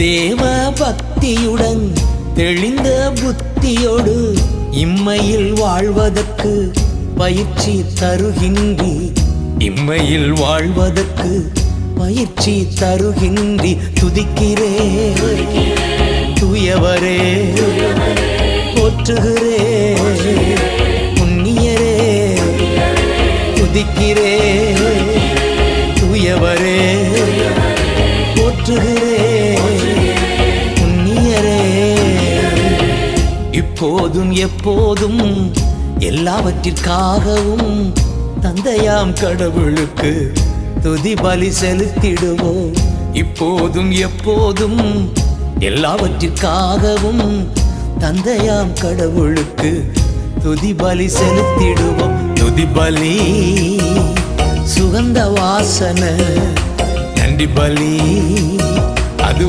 தேவ பக்தியுடன் தெளிந்த புத்தியோடு இம்மையில் வாழ்வதற்கு பயிற்சி தருகின்றி, இம்மையில் வாழ்வதற்கு பயிற்சி தருகின்றி. துதிக்கிறே தூயவரே, போற்றுகிறே புண்ணியரே. துதிக்கிறே தூயவரே, போற்றுகிறே புண்ணியரே. இப்போதும் எப்போதும் எல்லாவற்றிற்காகவும் தந்தையாம் கடவுளுக்கு துதி பலி செலுத்திடுவோம். இப்போதும் எப்போதும் எல்லாவற்றிற்காகவும் தந்தையாம் கடவுளுக்கு துதி பலி செலுத்திடுவோம். துதி பலி சுகந்த வாசனை, நன்றி பலி அது